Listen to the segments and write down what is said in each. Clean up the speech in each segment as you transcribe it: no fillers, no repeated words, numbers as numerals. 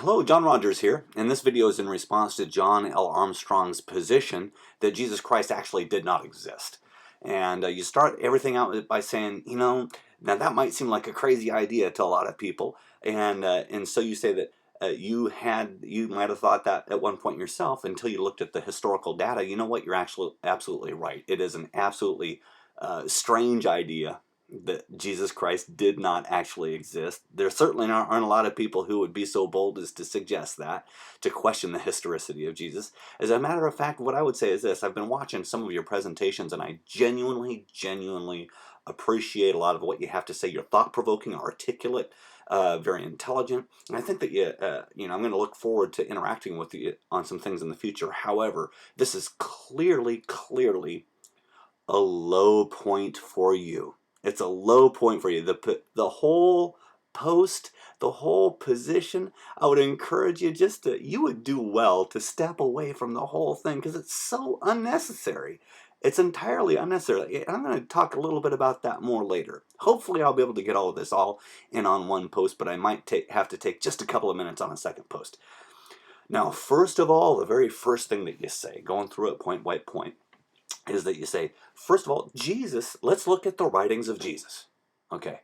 Hello, John Rodgers here, and this video is in response to John L. Armstrong's position that Jesus Christ actually did not exist. And you start everything out by saying, now that might seem like a crazy idea to a lot of people, and so you say that you might have thought that at one point yourself until you looked at the historical data. You know what? You're actually absolutely right. It is an absolutely strange idea that Jesus Christ did not actually exist. There certainly aren't a lot of people who would be so bold as to suggest that, to question the historicity of Jesus. As a matter of fact, what I would say is this: I've been watching some of your presentations, and I genuinely appreciate a lot of what you have to say. You're thought-provoking, articulate, very intelligent, and I think that I'm going to look forward to interacting with you on some things in the future. However, this is clearly a low point for you. It's a low point for you. The whole post, the whole position, I would encourage you you would do well to step away from the whole thing, because it's so unnecessary. It's entirely unnecessary. And I'm going to talk a little bit about that more later. Hopefully I'll be able to get all of this all in on one post, but I might have to take just a couple of minutes on a second post. Now, first of all, the very first thing that you say, going through it point by point, is that you say, first of all, Jesus, let's look at the writings of Jesus. Okay,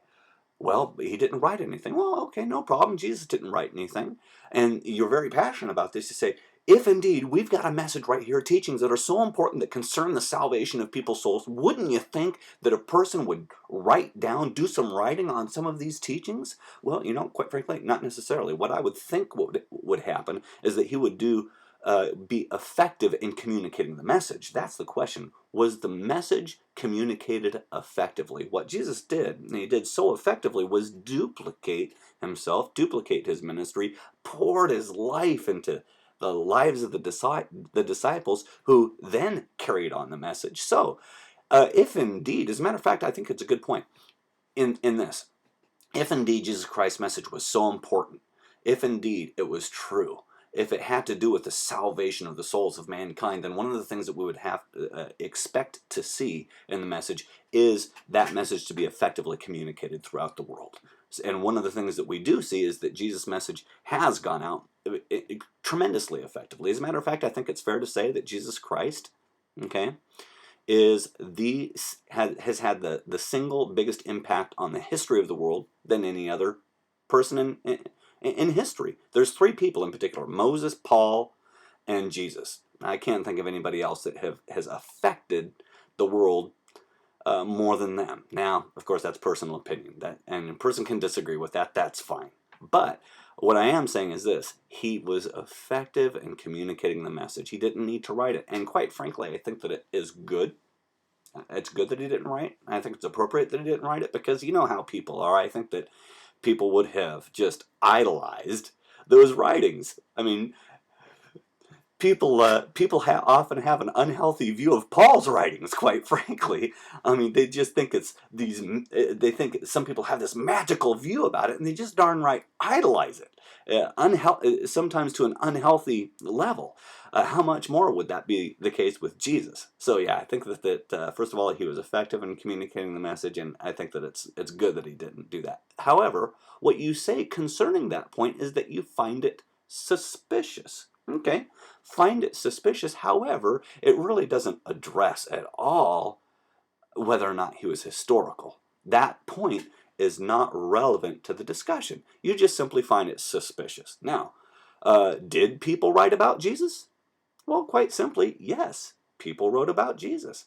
well, he didn't write anything. Well, okay, no problem. Jesus didn't write anything. And you're very passionate about this. You say, if indeed we've got a message right here, teachings that are so important that concern the salvation of people's souls, wouldn't you think that a person would write down, do some writing on some of these teachings? Well, quite frankly, not necessarily. What I would think would happen is that he would be effective in communicating the message. That's the question. Was the message communicated effectively? What Jesus did, and he did so effectively, was duplicate himself, duplicate his ministry, poured his life into the lives of the disciples, who then carried on the message. So, if indeed, as a matter of fact, I think it's a good point in this. If indeed Jesus Christ's message was so important, if indeed it was true, if it had to do with the salvation of the souls of mankind, then one of the things that we would have to expect to see in the message is that message to be effectively communicated throughout the world. And one of the things that we do see is that Jesus' message has gone out tremendously effectively. As a matter of fact, I think it's fair to say that Jesus Christ, has had the single biggest impact on the history of the world than any other person in history. There's three people in particular: Moses, Paul, and Jesus. I can't think of anybody else that has affected the world more than them. Now, of course, that's personal opinion, and a person can disagree with that. That's fine. But what I am saying is this: he was effective in communicating the message. He didn't need to write it, and quite frankly, I think that it is good. It's good that he didn't write. I think it's appropriate that he didn't write it, because you know how people are. I think that people would have just idolized those writings. I mean, people often have an unhealthy view of Paul's writings, quite frankly. I mean, they just think they think some people have this magical view about it, and they just darn right idolize it, sometimes to an unhealthy level. How much more would that be the case with Jesus? So yeah, I think that first of all, he was effective in communicating the message, and I think that it's good that he didn't do that. However, what you say concerning that point is that you find it suspicious. Okay, find it suspicious. However, it really doesn't address at all whether or not he was historical. That point is not relevant to the discussion. You just simply find it suspicious. Now, did people write about Jesus? Well, quite simply, yes. People wrote about Jesus.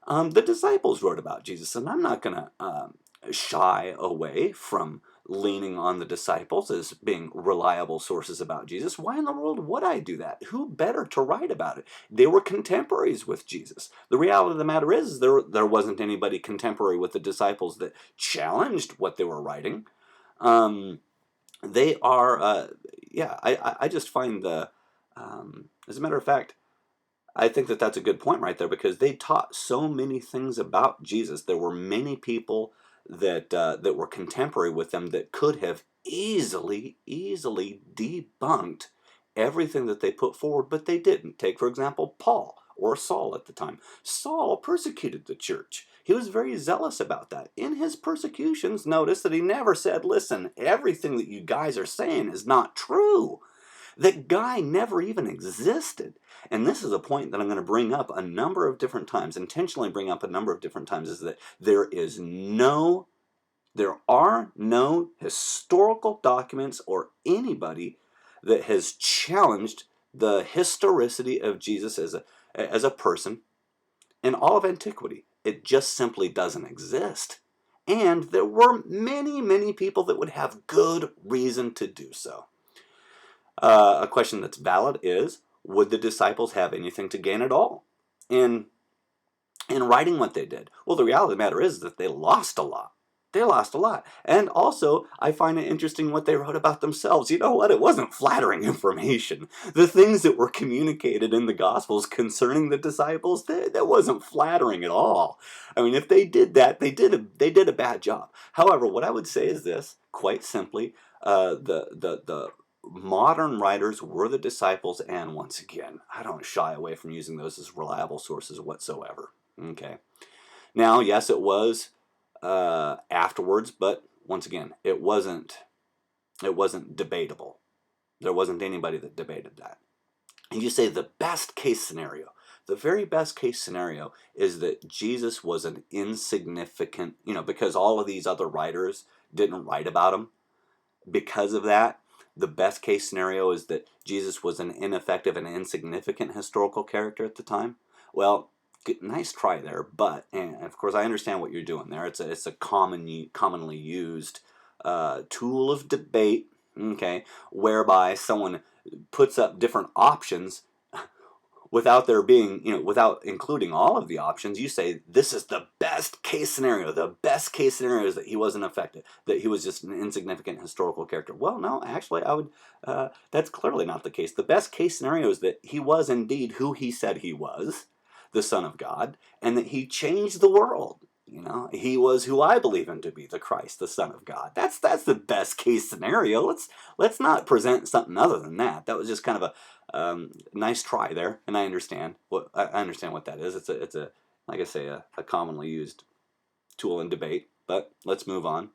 The disciples wrote about Jesus, and I'm not going to shy away from leaning on the disciples as being reliable sources about Jesus. Why in the world would I do that? Who better to write about it? They were contemporaries with Jesus. The reality of the matter is there wasn't anybody contemporary with the disciples that challenged what they were writing. They are, I just find as a matter of fact, I think that that's a good point right there, because they taught so many things about Jesus. There were many people that were contemporary with them that could have easily debunked everything that they put forward, but they didn't. Take, for example, Paul, or Saul at the time. Saul persecuted the church. He was very zealous about that. In his persecutions, notice that he never said, listen, everything that you guys are saying is not true. That guy never even existed. And this is a point that I'm going to bring up a number of different times, intentionally bring up a number of different times, is that there are no historical documents or anybody that has challenged the historicity of Jesus as a person in all of antiquity. It just simply doesn't exist. And there were many, many people that would have good reason to do so. A question that's valid is, would the disciples have anything to gain at all in writing what they did? Well, the reality of the matter is that they lost a lot. They lost a lot. And also, I find it interesting what they wrote about themselves. You know what? It wasn't flattering information. The things that were communicated in the Gospels concerning the disciples, that wasn't flattering at all. I mean, if they did that, they did a bad job. However, what I would say is this, quite simply, the modern writers were the disciples, and once again, I don't shy away from using those as reliable sources whatsoever. Okay. Now, yes, it was afterwards, but once again, it wasn't debatable. There wasn't anybody that debated that. And you say the best case scenario, the very best case scenario is that Jesus was an insignificant, because all of these other writers didn't write about him. Because of that, the best case scenario is that Jesus was an ineffective and insignificant historical character at the time. Well, nice try there, but, and of course I understand what you're doing there. It's a commonly used tool of debate, okay, whereby someone puts up different options without there being, without including all of the options. You say this is the best case scenario. The best case scenario is that he wasn't affected, that he was just an insignificant historical character. Well, no, actually, I would. That's clearly not the case. The best case scenario is that he was indeed who he said he was, the Son of God, and that he changed the world. He was who I believe him to be, the Christ, the Son of God. That's the best case scenario. Let's not present something other than that. That was just kind of a nice try there, and I understand what that is. It's a like I say, a commonly used tool in debate. But let's move on.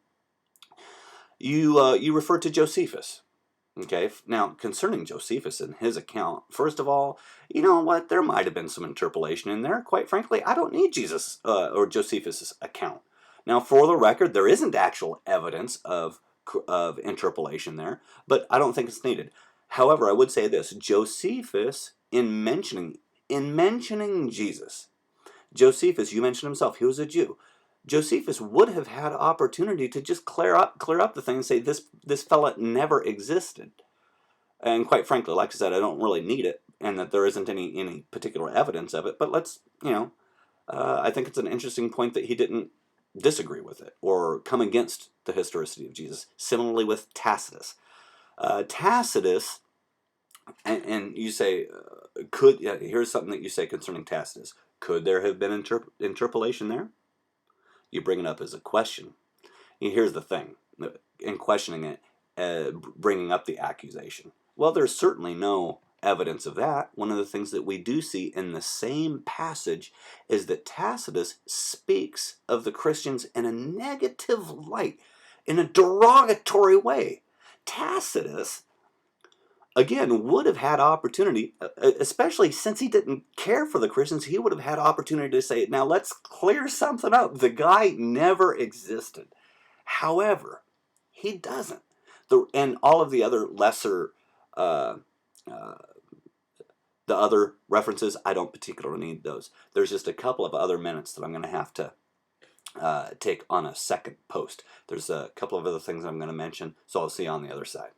You refer to Josephus. Okay, now concerning Josephus and his account, first of all, you know what? There might have been some interpolation in there. Quite frankly, I don't need Jesus or Josephus' account. Now, for the record, there isn't actual evidence of interpolation there, but I don't think it's needed. However, I would say this: Josephus, in mentioning Jesus, Josephus, you mentioned himself, he was a Jew. Josephus would have had opportunity to just clear up the thing and say this fella never existed. And quite frankly, like I said, I don't really need it, and that there isn't any particular evidence of it. But let's, I think it's an interesting point that he didn't disagree with it or come against the historicity of Jesus. Similarly with Tacitus. Tacitus, and you say, here's something that you say concerning Tacitus. Could there have been interpolation there? You bring it up as a question. Here's the thing, in questioning it, bringing up the accusation. Well, there's certainly no evidence of that. One of the things that we do see in the same passage is that Tacitus speaks of the Christians in a negative light, in a derogatory way. Tacitus, again, would have had opportunity, especially since he didn't care for the Christians, he would have had opportunity to say, now let's clear something up. The guy never existed. However, he doesn't. And all of the other lesser, the other references, I don't particularly need those. There's just a couple of other minutes that I'm going to have to take on a second post. There's a couple of other things I'm going to mention, so I'll see you on the other side.